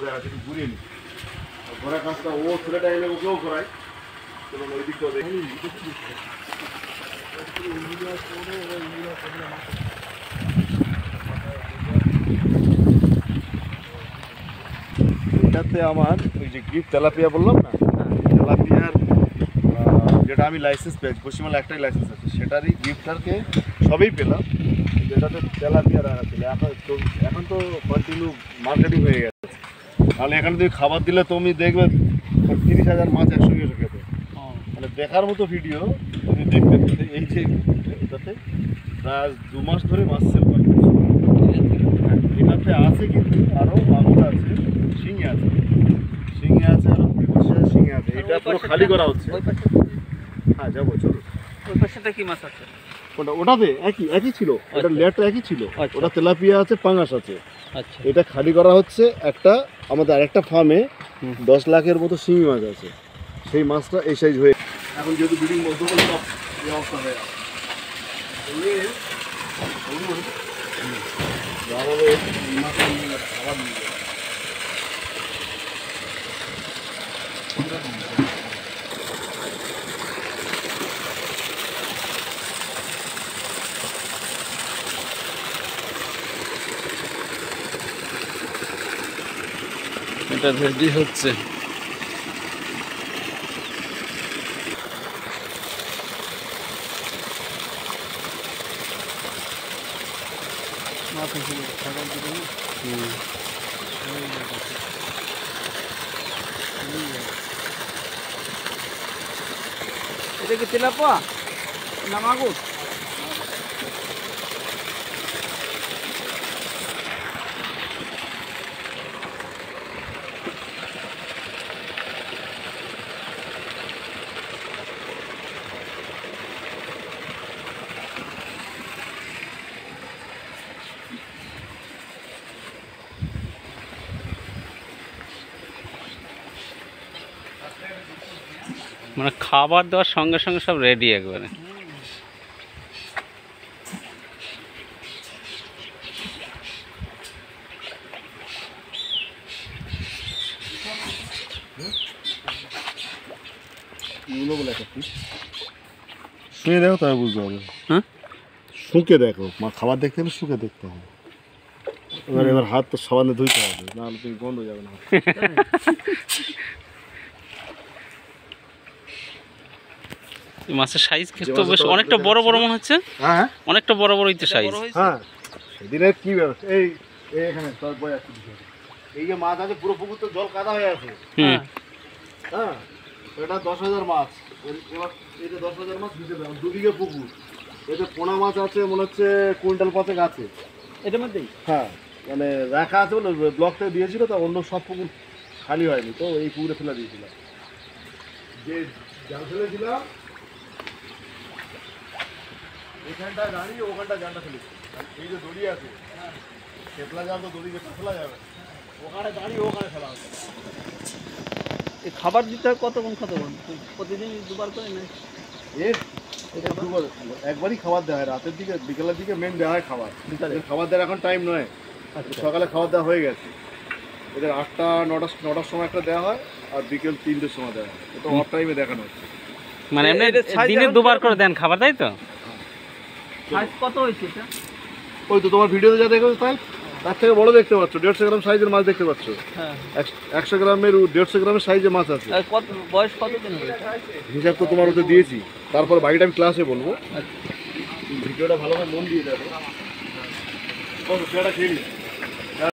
দেখা যাচ্ছে ঘুরিয়ে নি ঘোরা কাজটা ও ছেলেটা এলে ওকেও ঘোরায় এবং ওই দিকটাও দেখে এটাতে আমার ওই যে গিফট তেলাপিয়া বললাম না, তেলাপিয়ার যেটা আমি লাইসেন্স পেয়েছি, পশ্চিমবঙ্গে একটাই লাইসেন্স আছে, সেটারই গিফটারকে সবই পেলাম। যেটাতে তেলাপিয়া রাখা ছিল, এখন তো কন্টিনিউ মার্কেটিং হয়ে গেছে। তাহলে এখানে তুমি খাবার দিলে তুমি দেখবে 30,000 মাছ একসঙ্গে এসে খেতে, মানে দেখার মতো ভিডিও তুমি দেখবে। এই যে এটাতে প্রায় 2 মাস ধরে মাছ সেল করে। এটাতে আছে কিন্তু আরও মাগুর আছে, শিঙি আছে, আরও শিঙি আছে। এটা পুরো খালি করা হচ্ছে। হ্যাঁ যাবো, চলো। ওই পাশেটা কি মাছ আছে? ওটাতে একই ছিল, ওটা লেটটা একই ছিল। ওটা তেলাপিয়া আছে, পাঙ্গাস আছে। আচ্ছা, এটা খালি করা হচ্ছে। একটা আমাদের আরেকটা ফার্মে 10 লাখের মতো শিঙি মাছ আছে, সেই মাছটা এই সাইজ হয়ে এখন যেহেতু বিল্ডিং বলতে বলে সব এই অবস্থা হয়ে গেছে। খাবার নিয়ে এটা রেডি হচ্ছে। এটা কি তেলাপিয়া না মাগুর? মানে খাবার দেওয়ার সঙ্গে সঙ্গে সব রেডি একবারে। শুয়ে দেখো তবে বুঝতে হবে। হ্যাঁ, শুকে দেখো, মা খাবার দেখতে হলে শুকে দেখতে হবে। এবার হাত তো সাবানে ধুইতে হবে, নাহলে তুমি গন্ধ যাবে না। মাছের সাইজ কিন্তু বেশ অনেকটা বড় বড় মনে হচ্ছে। হ্যাঁ, অনেকটা বড় বড় ইতে সাইজ। হ্যাঁ, সেদিনের কি ব্যবস্থা, এই এখানে তোর বই আছে, এই যে মাছ আছে পুরো পুকুর তো জল কাদা হয়ে আছে। হ্যাঁ, এটা 10,000 মাছ। এবার এই যে 10,000 মাছ দিতে দাও, 2 বিঘে পুকুর, এতে পোনা মাছ আছে মনে হচ্ছে কুইন্টাল 5 আছে এটার মধ্যেই। হ্যাঁ, মানে রাখা আছে বলে ব্লক থেকে দিয়েছিল, তো অন্য সব পুকুর খালি হয়নি, তো এই পুকুরে ফেলে দিয়েছিলাম। যে জাল ফেলেছিলাম এখানটা দাঁড়িয়ে ওখানটা জালটা ফেলেছি। এই যে দড়ি আছে, খেপলা জাল তো দড়ি যেটা ফেলা যাবে, ওখানে দাঁড়িয়ে ওখানে ফেলা হবে। এই খাবার দিতে হয় কতক্ষণ প্রতিদিন 2 বার করে নেয়? একবারই খাবার দেওয়া হয় রাতের দিকে, বিকেলের দিকে মেন দেওয়া হয় খাবার। খাবার দেওয়ার এখন টাইম নয়, সকালে খাবার দেওয়া হয়ে গেছে। এদের 8টা 9টার সময় একটা দেওয়া হয়, আর বিকেল 3টের সময় দেওয়া হয়। এটা অফ টাইমে দেখানো হচ্ছে। মানে এমনি দিনে 2 বার করে দেন খাবার, তাই তো? সাইজ কত হয়েছে এটা? ওই তো তোমার ভিডিওতে যা দেখো তাই, তার থেকে বড় দেখতে পাচ্ছ। 150 গ্রাম সাইজের মাছ দেখতে পাচ্ছ। 100 গ্রামের 150 গ্রামের সাইজের মাছ আছে। বয়স কতদিন হবে? হিসাব তো তোমার ওতে দিয়েছি, তারপর বাকিটা আমি ক্লাসে বলবো। ভিডিওটা ভালোভাবে মন দিয়ে দেখো। সেটা খেয়ে